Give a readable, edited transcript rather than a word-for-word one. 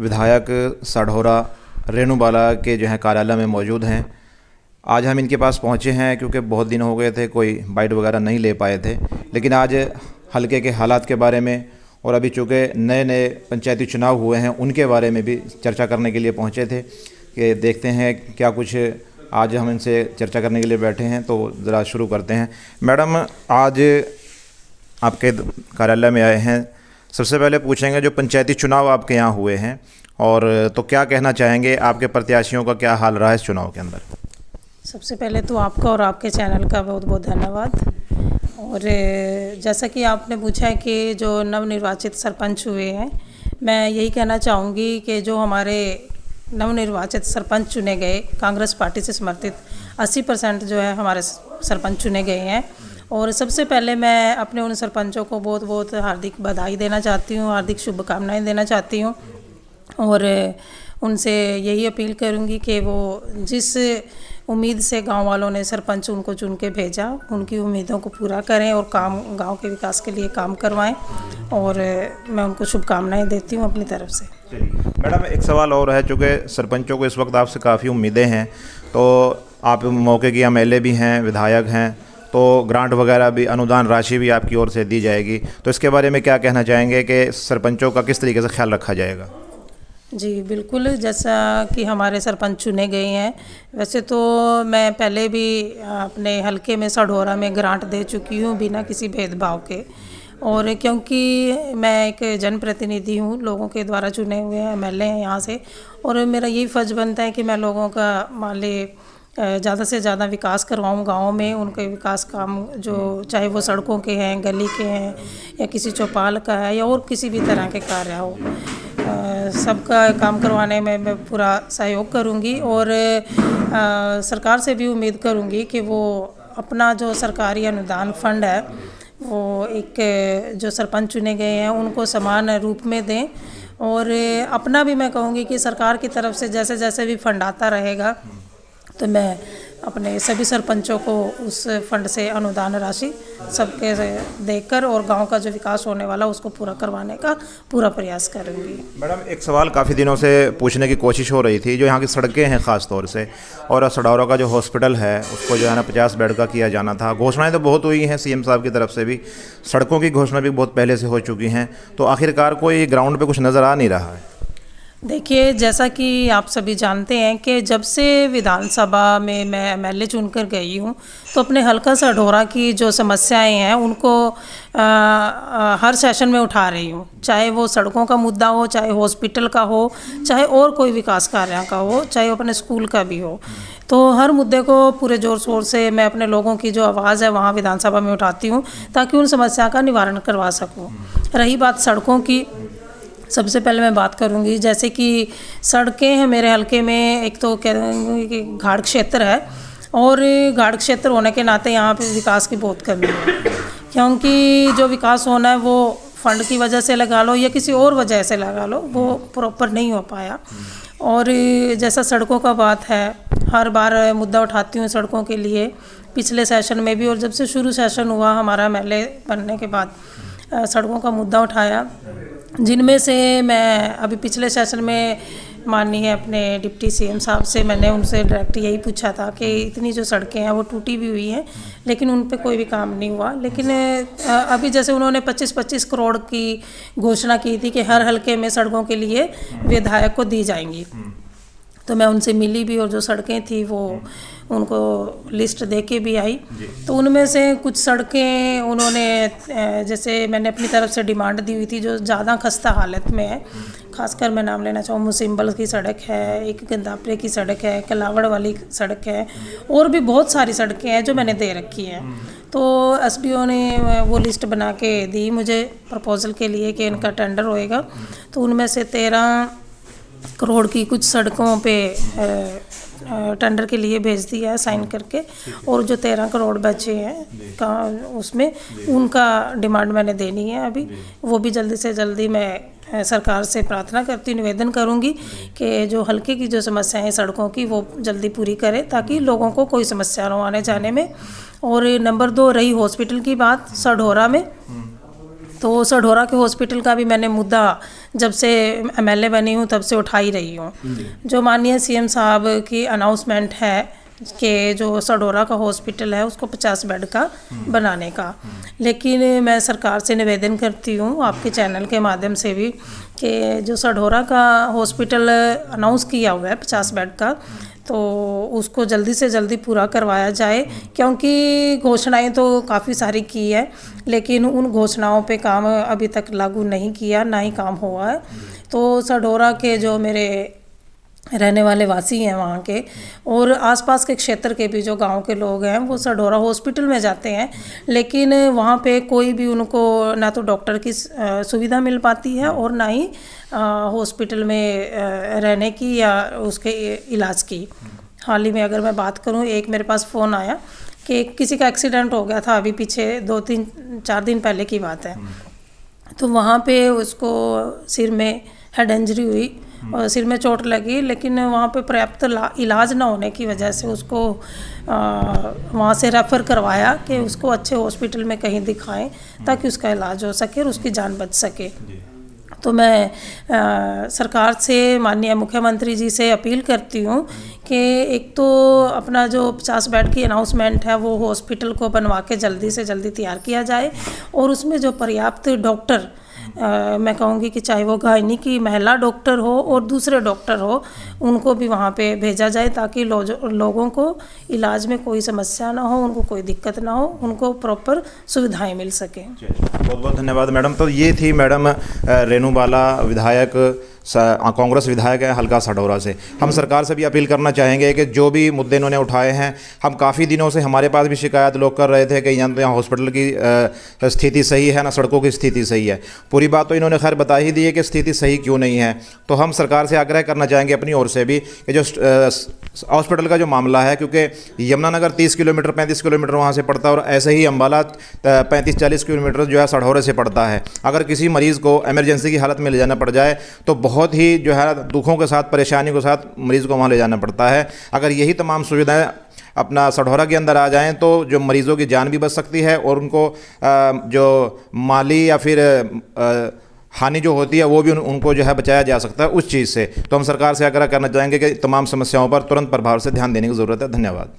विधायक सढौरा रेणु बाला के जो है कार्यालय में मौजूद हैं। आज हम इनके पास पहुंचे हैं क्योंकि बहुत दिन हो गए थे, कोई बाइट वगैरह नहीं ले पाए थे, लेकिन आज हल्के के हालात के बारे में और अभी चूँकि नए नए पंचायती चुनाव हुए हैं उनके बारे में भी चर्चा करने के लिए पहुंचे थे कि देखते हैं क्या कुछ। आज हम इनसे चर्चा करने के लिए बैठे हैं, तो ज़रा शुरू करते हैं। मैडम, आज आपके कार्यालय में आए हैं, सबसे पहले पूछेंगे जो पंचायती चुनाव आपके यहाँ हुए हैं और तो क्या कहना चाहेंगे, आपके प्रत्याशियों का क्या हाल रहा है इस चुनाव के अंदर? सबसे पहले तो आपका और आपके चैनल का बहुत बहुत धन्यवाद। और जैसा कि आपने पूछा है कि जो नवनिर्वाचित सरपंच हुए हैं, मैं यही कहना चाहूँगी कि जो हमारे नवनिर्वाचित सरपंच चुने गए, कांग्रेस पार्टी से समर्थित 80% जो है हमारे सरपंच चुने गए हैं। और सबसे पहले मैं अपने उन सरपंचों को बहुत बहुत हार्दिक बधाई देना चाहती हूँ, हार्दिक शुभकामनाएं देना चाहती हूँ और उनसे यही अपील करूँगी कि वो जिस उम्मीद से गांव वालों ने सरपंच उनको चुन के भेजा, उनकी उम्मीदों को पूरा करें और काम गांव के विकास के लिए काम करवाएं। और मैं उनको शुभकामनाएं देती हूं अपनी तरफ से। मैडम, एक सवाल और है, चूँकि सरपंचों को इस वक्त आपसे काफ़ी उम्मीदें हैं, तो आप मौके की एमएलए भी हैं, विधायक हैं, तो ग्रांट वगैरह भी, अनुदान राशि भी आपकी ओर से दी जाएगी, तो इसके बारे में क्या कहना चाहेंगे कि सरपंचों का किस तरीके से ख्याल रखा जाएगा? जी बिल्कुल, जैसा कि हमारे सरपंच चुने गए हैं, वैसे तो मैं पहले भी अपने हलके में सढौरा में ग्रांट दे चुकी हूँ बिना किसी भेदभाव के। और क्योंकि मैं एक जनप्रतिनिधि हूँ, लोगों के द्वारा चुने हुए एमएलए हैं यहाँ से, और मेरा यही फ़र्ज़ बनता है कि मैं लोगों का मान ले ज़्यादा से ज़्यादा विकास करवाऊँ गाँव में। उनके विकास काम जो चाहे वो सड़कों के हैं, गली के हैं, या किसी चौपाल का है, या और किसी भी तरह के कार्य हो, सबका काम करवाने में मैं पूरा सहयोग करूंगी। और सरकार से भी उम्मीद करूंगी कि वो अपना जो सरकारी अनुदान फंड है वो एक जो सरपंच चुने गए हैं उनको समान रूप में दें। और अपना भी मैं कहूँगी कि सरकार की तरफ से जैसे जैसे भी फंड आता रहेगा तो मैं अपने सभी सरपंचों को उस फंड से अनुदान राशि सबके देकर और गांव का जो विकास होने वाला उसको पूरा करवाने का पूरा प्रयास करूंगी। मैडम, एक सवाल काफ़ी दिनों से पूछने की कोशिश हो रही थी, जो यहाँ की सड़कें हैं ख़ास तौर से, और सढौरा का जो हॉस्पिटल है उसको जो है ना 50 बेड का किया जाना था। घोषणाएं तो बहुत हुई हैं सीएम साहब की तरफ से भी, सड़कों की घोषणा भी बहुत पहले से हो चुकी हैं, तो आखिरकार कोई ग्राउंड पर कुछ नज़र आ नहीं रहा है। देखिए, जैसा कि आप सभी जानते हैं कि जब से विधानसभा में मैं एमएलए चुनकर गई हूँ तो अपने हल्का सढौरा की जो समस्याएं हैं उनको हर सेशन में उठा रही हूँ, चाहे वो सड़कों का मुद्दा हो, चाहे हॉस्पिटल का हो, चाहे और कोई विकास कार्य का हो, चाहे अपने स्कूल का भी हो। तो हर मुद्दे को पूरे ज़ोर शोर से मैं अपने लोगों की जो आवाज़ है वहाँ विधानसभा में उठाती हूँ ताकि उन समस्या का निवारण करवा सकूँ। रही बात सड़कों की, सबसे पहले मैं बात करूंगी, जैसे कि सड़कें हैं मेरे हलके में, एक तो कह कि घाट क्षेत्र है, और घाट क्षेत्र होने के नाते यहाँ पे विकास की बहुत कमी है, क्योंकि जो विकास होना है वो फंड की वजह से लगा लो या किसी और वजह से लगा लो, वो प्रॉपर नहीं हो पाया। और जैसा सड़कों का बात है, हर बार मुद्दा उठाती हूँ सड़कों के लिए, पिछले सेशन में भी, और जब से शुरू सेशन हुआ हमारा एमएलए बनने के बाद सड़कों का मुद्दा उठाया, जिनमें से मैं अभी पिछले सेशन में माननीय अपने डिप्टी सीएम साहब से मैंने उनसे डायरेक्ट यही पूछा था कि इतनी जो सड़कें हैं वो टूटी भी हुई हैं लेकिन उन पे कोई भी काम नहीं हुआ। लेकिन अभी जैसे उन्होंने 25-25 करोड़ की घोषणा की थी कि हर हलके में सड़कों के लिए विधायक को दी जाएंगी, तो मैं उनसे मिली भी और जो सड़कें थी वो उनको लिस्ट दे के भी आई। तो उनमें से कुछ सड़कें उन्होंने, जैसे मैंने अपनी तरफ से डिमांड दी हुई थी जो ज़्यादा खस्ता हालत में है, खासकर मैं नाम लेना चाहूँ, मुसिम्बल की सड़क है, एक गंदापरे की सड़क है, कलावड़ वाली सड़क है, और भी बहुत सारी सड़कें हैं जो मैंने दे रखी हैं। तो एसडीओ ने वो लिस्ट बना के दी मुझे प्रपोजल के लिए कि इनका टेंडर होएगा, तो उनमें से 13 करोड़ की कुछ सड़कों पे टेंडर के लिए भेज दिया है साइन करके, और जो 13 करोड़ बचे हैं का उसमें उनका डिमांड मैंने देनी है अभी, वो भी जल्दी से जल्दी मैं सरकार से प्रार्थना करती, निवेदन करूंगी कि जो हल्के की जो समस्याएं सड़कों की वो जल्दी पूरी करे ताकि लोगों को कोई समस्या न आने जाने में। और नंबर 2 रही हॉस्पिटल की बात सढौरा में, तो सढौरा के हॉस्पिटल का भी मैंने मुद्दा जब से एमएलए बनी हूँ तब से उठा ही रही हूँ। जो माननीय सीएम साहब की अनाउंसमेंट है कि जो सढौरा का हॉस्पिटल है उसको 50 बेड का बनाने का, लेकिन मैं सरकार से निवेदन करती हूँ आपके चैनल के माध्यम से भी कि जो सढौरा का हॉस्पिटल अनाउंस किया हुआ है 50 बेड का, तो उसको जल्दी से जल्दी पूरा करवाया जाए, क्योंकि घोषणाएं तो काफ़ी सारी की है लेकिन उन घोषणाओं पे काम अभी तक लागू नहीं किया, ना ही काम हुआ है। तो सढौरा के जो मेरे रहने वाले वासी हैं वहाँ के और आसपास के क्षेत्र के भी जो गांव के लोग हैं वो सढौरा हॉस्पिटल में जाते हैं, लेकिन वहाँ पे कोई भी उनको ना तो डॉक्टर की सुविधा मिल पाती है और ना ही हॉस्पिटल में रहने की या उसके इलाज की। हाल ही में अगर मैं बात करूँ, एक मेरे पास फ़ोन आया कि किसी का एक्सीडेंट हो गया था, अभी पीछे 2-3-4 दिन पहले की बात है, तो वहाँ पे उसको सिर में हेड इंजरी हुई और सिर में चोट लगी, लेकिन वहाँ पे पर्याप्त इलाज ना होने की वजह से उसको वहाँ से रेफ़र करवाया कि उसको अच्छे हॉस्पिटल में कहीं दिखाएं ताकि उसका इलाज हो सके और उसकी जान बच सके। तो मैं सरकार से, माननीय मुख्यमंत्री जी से अपील करती हूँ कि एक तो अपना जो 50 बेड की अनाउंसमेंट है वो हॉस्पिटल को बनवा के जल्दी से जल्दी तैयार किया जाए और उसमें जो पर्याप्त डॉक्टर, मैं कहूँगी कि चाहे वो गायनी की महिला डॉक्टर हो और दूसरे डॉक्टर हो, उनको भी वहाँ पे भेजा जाए ताकि लोगों को इलाज में कोई समस्या ना हो, उनको कोई दिक्कत ना हो, उनको प्रॉपर सुविधाएं मिल सकें। बहुत बहुत धन्यवाद मैडम। तो ये थी मैडम रेणु बाला, विधायक, कांग्रेस विधायक है हल्का सढौरा से। हम सरकार से भी अपील करना चाहेंगे कि जो भी मुद्दे इन्होंने उठाए हैं, हम काफ़ी दिनों से, हमारे पास भी शिकायत लोग कर रहे थे कि यहाँ हॉस्पिटल की स्थिति सही है ना सड़कों की स्थिति सही है। पूरी बात तो इन्होंने खैर बता ही दी है कि स्थिति सही क्यों नहीं है। तो हम सरकार से आग्रह करना चाहेंगे अपनी ओर से भी कि जो हॉस्पिटल का जो मामला है, क्योंकि यमुनानगर 30 किलोमीटर 35 किलोमीटर वहाँ से पड़ता है और ऐसे ही अम्बाला 35-40 किलोमीटर जो है सढौरे से पड़ता है। अगर किसी मरीज़ को इमरजेंसी की हालत में ले जाना पड़ जाए तो बहुत ही जो है दुखों के साथ, परेशानियों के साथ मरीज़ को वहाँ ले जाना पड़ता है। अगर यही तमाम सुविधाएं अपना सढौरा के अंदर आ जाएं तो जो मरीज़ों की जान भी बच सकती है और उनको जो माली या फिर हानि जो होती है वो भी उनको जो है बचाया जा सकता है उस चीज़ से। तो हम सरकार से आग्रह करना चाहेंगे कि तमाम समस्याओं पर तुरंत प्रभाव से ध्यान देने की ज़रूरत है। धन्यवाद।